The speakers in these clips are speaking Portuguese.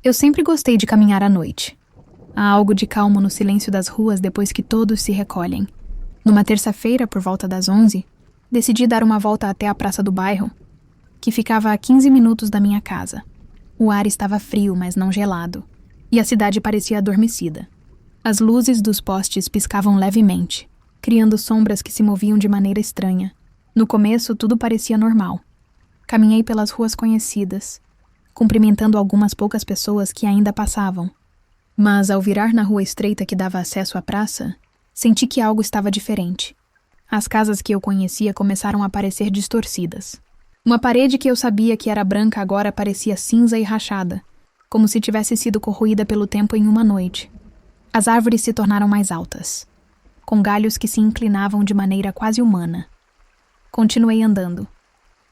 Eu sempre gostei de caminhar à noite. Há algo de calmo no silêncio das ruas depois que todos se recolhem. Numa terça-feira, por volta das 11, decidi dar uma volta até a praça do bairro, que ficava a 15 minutos da minha casa. O ar estava frio, mas não gelado, e a cidade parecia adormecida. As luzes dos postes piscavam levemente, criando sombras que se moviam de maneira estranha. No começo, tudo parecia normal. Caminhei pelas ruas conhecidas, cumprimentando algumas poucas pessoas que ainda passavam. Mas, ao virar na rua estreita que dava acesso à praça, senti que algo estava diferente. As casas que eu conhecia começaram a parecer distorcidas. Uma parede que eu sabia que era branca agora parecia cinza e rachada, como se tivesse sido corroída pelo tempo em uma noite. As árvores se tornaram mais altas, com galhos que se inclinavam de maneira quase humana. Continuei andando,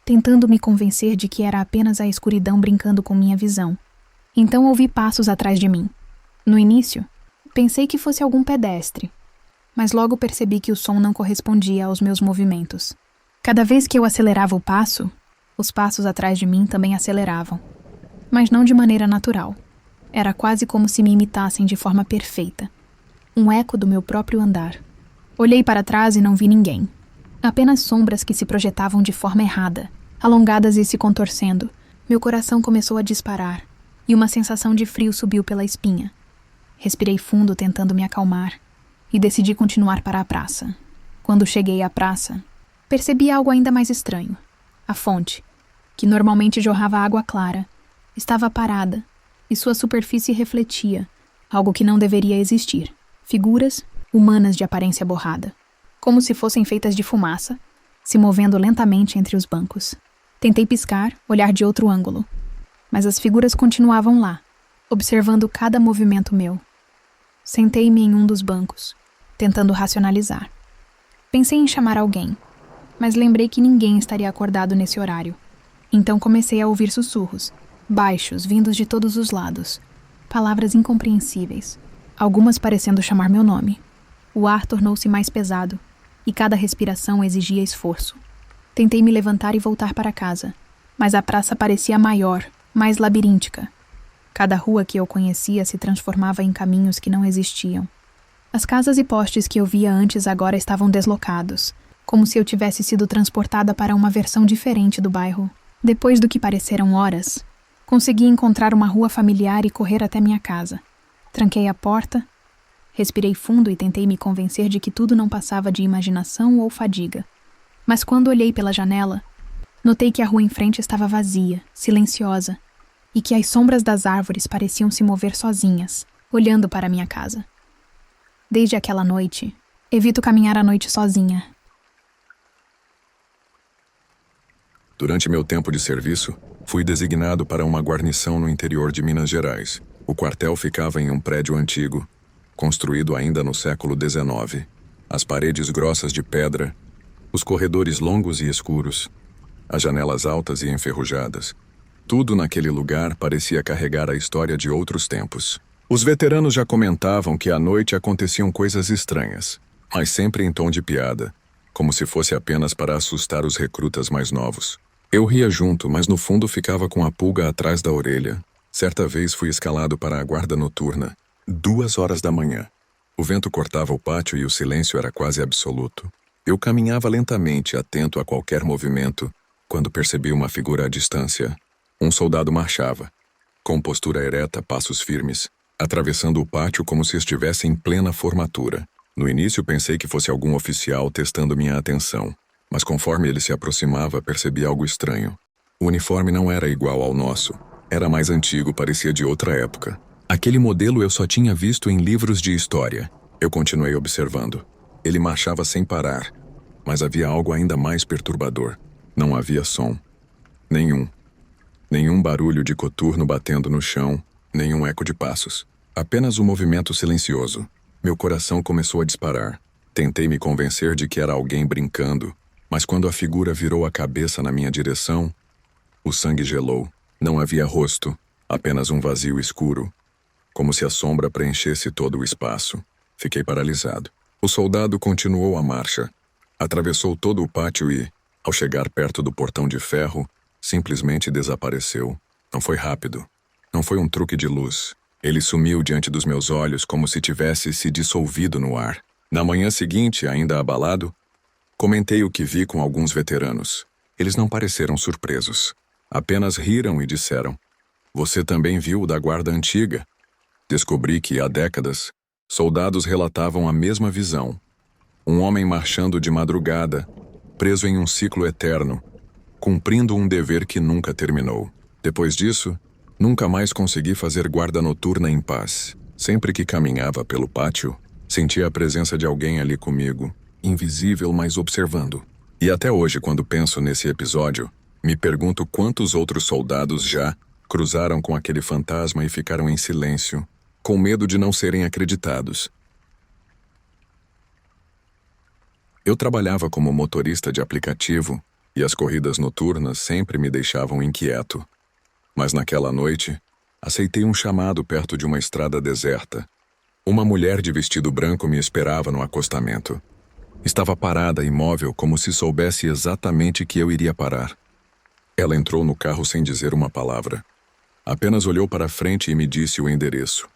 tentando me convencer de que era apenas a escuridão brincando com minha visão. Então ouvi passos atrás de mim. No início, pensei que fosse algum pedestre, mas logo percebi que o som não correspondia aos meus movimentos. Cada vez que eu acelerava o passo, os passos atrás de mim também aceleravam, mas não de maneira natural. Era quase como se me imitassem de forma perfeita. Um eco do meu próprio andar. Olhei para trás e não vi ninguém. Apenas sombras que se projetavam de forma errada, alongadas e se contorcendo. Meu coração começou a disparar, e uma sensação de frio subiu pela espinha. Respirei fundo tentando me acalmar, e decidi continuar para a praça. Quando cheguei à praça, percebi algo ainda mais estranho. A fonte, que normalmente jorrava água clara, estava parada, e sua superfície refletia algo que não deveria existir. Figuras humanas de aparência borrada, como se fossem feitas de fumaça, se movendo lentamente entre os bancos. Tentei piscar, olhar de outro ângulo, mas as figuras continuavam lá, observando cada movimento meu. Sentei-me em um dos bancos, tentando racionalizar. Pensei em chamar alguém, mas lembrei que ninguém estaria acordado nesse horário. Então comecei a ouvir sussurros, baixos, vindos de todos os lados. Palavras incompreensíveis, algumas parecendo chamar meu nome. O ar tornou-se mais pesado, e cada respiração exigia esforço. Tentei me levantar e voltar para casa, mas a praça parecia maior, mais labiríntica. Cada rua que eu conhecia se transformava em caminhos que não existiam. As casas e postes que eu via antes agora estavam deslocados, como se eu tivesse sido transportada para uma versão diferente do bairro. Depois do que pareceram horas, consegui encontrar uma rua familiar e correr até minha casa. Tranquei a porta, respirei fundo e tentei me convencer de que tudo não passava de imaginação ou fadiga. Mas quando olhei pela janela, notei que a rua em frente estava vazia, silenciosa, e que as sombras das árvores pareciam se mover sozinhas, olhando para minha casa. Desde aquela noite, evito caminhar à noite sozinha. Durante meu tempo de serviço, fui designado para uma guarnição no interior de Minas Gerais. O quartel ficava em um prédio antigo, construído ainda no século XIX. As paredes grossas de pedra, os corredores longos e escuros, as janelas altas e enferrujadas. Tudo naquele lugar parecia carregar a história de outros tempos. Os veteranos já comentavam que à noite aconteciam coisas estranhas, mas sempre em tom de piada, como se fosse apenas para assustar os recrutas mais novos. Eu ria junto, mas no fundo ficava com a pulga atrás da orelha. Certa vez fui escalado para a guarda noturna, 2 horas da manhã. O vento cortava o pátio e o silêncio era quase absoluto. Eu caminhava lentamente, atento a qualquer movimento, quando percebi uma figura à distância. Um soldado marchava, com postura ereta, passos firmes, atravessando o pátio como se estivesse em plena formatura. No início pensei que fosse algum oficial testando minha atenção, mas conforme ele se aproximava, percebi algo estranho. O uniforme não era igual ao nosso. Era mais antigo, parecia de outra época. Aquele modelo eu só tinha visto em livros de história. Eu continuei observando. Ele marchava sem parar, mas havia algo ainda mais perturbador. Não havia som. Nenhum. Nenhum barulho de coturno batendo no chão, nenhum eco de passos. Apenas um movimento silencioso. Meu coração começou a disparar. Tentei me convencer de que era alguém brincando, mas quando a figura virou a cabeça na minha direção, o sangue gelou. Não havia rosto, apenas um vazio escuro, como se a sombra preenchesse todo o espaço. Fiquei paralisado. O soldado continuou a marcha. Atravessou todo o pátio e, ao chegar perto do portão de ferro, simplesmente desapareceu. Não foi rápido, Não foi um truque de luz. Ele sumiu diante dos meus olhos como se tivesse se dissolvido no ar. Na manhã seguinte, ainda abalado, comentei o que vi com alguns veteranos. Eles não pareceram surpresos. Apenas riram e disseram: "Você também viu o da guarda antiga?" Descobri que, há décadas, soldados relatavam a mesma visão. Um homem marchando de madrugada, preso em um ciclo eterno, cumprindo um dever que nunca terminou. Depois disso, nunca mais consegui fazer guarda noturna em paz. Sempre que caminhava pelo pátio, sentia a presença de alguém ali comigo, invisível, mas observando. E até hoje, quando penso nesse episódio, me pergunto quantos outros soldados já cruzaram com aquele fantasma e ficaram em silêncio, com medo de não serem acreditados. Eu trabalhava como motorista de aplicativo e as corridas noturnas sempre me deixavam inquieto. Mas naquela noite, aceitei um chamado perto de uma estrada deserta. Uma mulher de vestido branco me esperava no acostamento. Estava parada, imóvel, como se soubesse exatamente que eu iria parar. Ela entrou no carro sem dizer uma palavra. Apenas olhou para frente e me disse o endereço.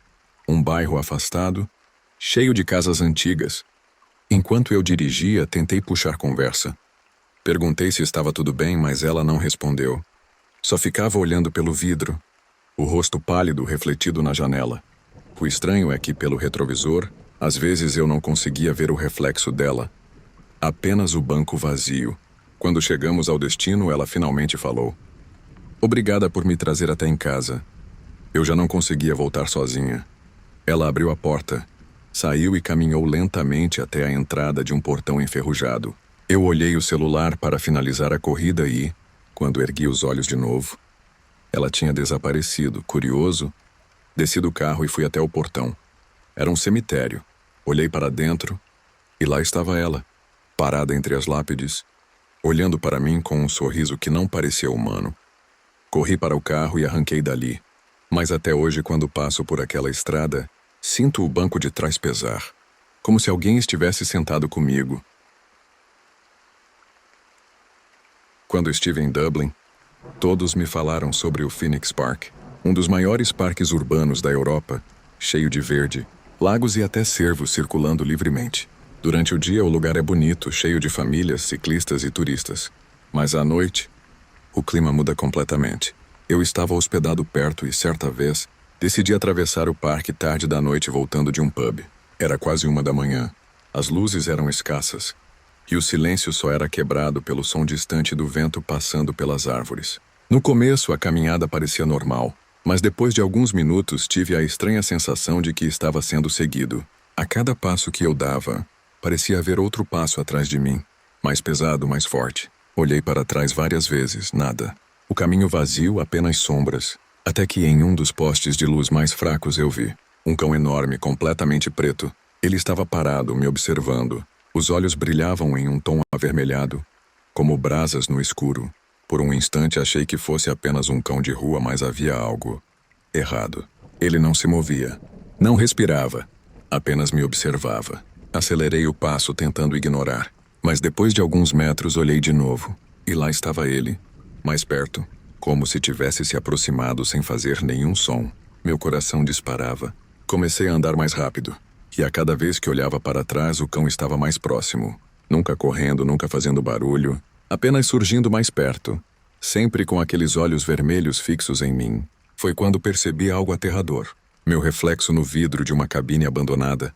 Um bairro afastado, cheio de casas antigas. Enquanto eu dirigia, tentei puxar conversa. Perguntei se estava tudo bem, mas ela não respondeu. Só ficava olhando pelo vidro, o rosto pálido refletido na janela. O estranho é que, pelo retrovisor, às vezes eu não conseguia ver o reflexo dela. Apenas o banco vazio. Quando chegamos ao destino, ela finalmente falou: "Obrigada por me trazer até em casa. Eu já não conseguia voltar sozinha." Ela abriu a porta, saiu e caminhou lentamente até a entrada de um portão enferrujado. Eu olhei o celular para finalizar a corrida e, quando ergui os olhos de novo, ela tinha desaparecido. Curioso, desci do carro e fui até o portão. Era um cemitério. Olhei para dentro e lá estava ela, parada entre as lápides, olhando para mim com um sorriso que não parecia humano. Corri para o carro e arranquei dali. Mas até hoje, quando passo por aquela estrada, sinto o banco de trás pesar, como se alguém estivesse sentado comigo. Quando estive em Dublin, todos me falaram sobre o Phoenix Park, um dos maiores parques urbanos da Europa, cheio de verde, lagos e até cervos circulando livremente. Durante o dia, o lugar é bonito, cheio de famílias, ciclistas e turistas. Mas à noite, o clima muda completamente. Eu estava hospedado perto e, certa vez, decidi atravessar o parque tarde da noite voltando de um pub. Era quase 1 da manhã. As luzes eram escassas, e o silêncio só era quebrado pelo som distante do vento passando pelas árvores. No começo, a caminhada parecia normal, mas depois de alguns minutos tive a estranha sensação de que estava sendo seguido. A cada passo que eu dava, parecia haver outro passo atrás de mim, mais pesado, mais forte. Olhei para trás várias vezes, nada. O caminho vazio, apenas sombras, até que em um dos postes de luz mais fracos eu vi um cão enorme, completamente preto. Ele estava parado, me observando. Os olhos brilhavam em um tom avermelhado, como brasas no escuro. Por um instante achei que fosse apenas um cão de rua, mas havia algo errado. Ele não se movia, não respirava, apenas me observava. Acelerei o passo tentando ignorar, mas depois de alguns metros olhei de novo, e lá estava ele, mais perto, como se tivesse se aproximado sem fazer nenhum som. Meu coração disparava. Comecei a andar mais rápido. E a cada vez que olhava para trás, o cão estava mais próximo. Nunca correndo, nunca fazendo barulho, apenas surgindo mais perto, sempre com aqueles olhos vermelhos fixos em mim. Foi quando percebi algo aterrador. Meu reflexo no vidro de uma cabine abandonada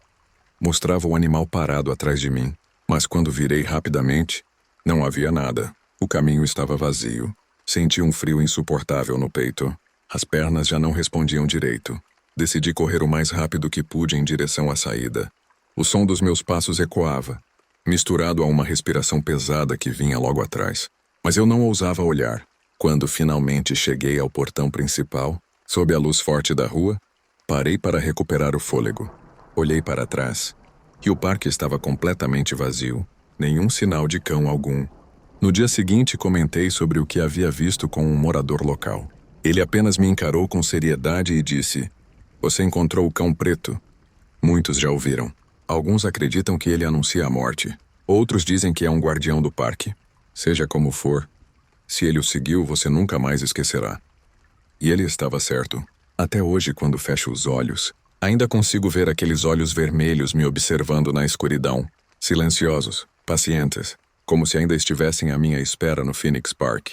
mostrava o animal parado atrás de mim. Mas quando virei rapidamente, não havia nada. O caminho estava vazio. Senti um frio insuportável no peito. As pernas já não respondiam direito. Decidi correr o mais rápido que pude em direção à saída. O som dos meus passos ecoava, misturado a uma respiração pesada que vinha logo atrás. Mas eu não ousava olhar. Quando finalmente cheguei ao portão principal, sob a luz forte da rua, parei para recuperar o fôlego. Olhei para trás, e o parque estava completamente vazio, nenhum sinal de cão algum. No dia seguinte, comentei sobre o que havia visto com um morador local. Ele apenas me encarou com seriedade e disse: "Você encontrou o cão preto?" Muitos já ouviram. Alguns acreditam que ele anuncia a morte. Outros dizem que é um guardião do parque. Seja como for, se ele o seguiu, você nunca mais esquecerá. E ele estava certo. Até hoje, quando fecho os olhos, ainda consigo ver aqueles olhos vermelhos me observando na escuridão, silenciosos, pacientes, como se ainda estivessem à minha espera no Phoenix Park.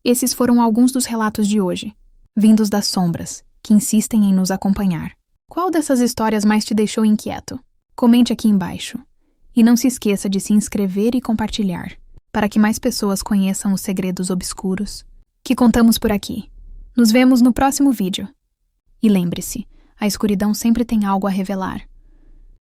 Esses foram alguns dos relatos de hoje, vindos das sombras, que insistem em nos acompanhar. Qual dessas histórias mais te deixou inquieto? Comente aqui embaixo. E não se esqueça de se inscrever e compartilhar, para que mais pessoas conheçam os segredos obscuros que contamos por aqui. Nos vemos no próximo vídeo. E lembre-se, a escuridão sempre tem algo a revelar.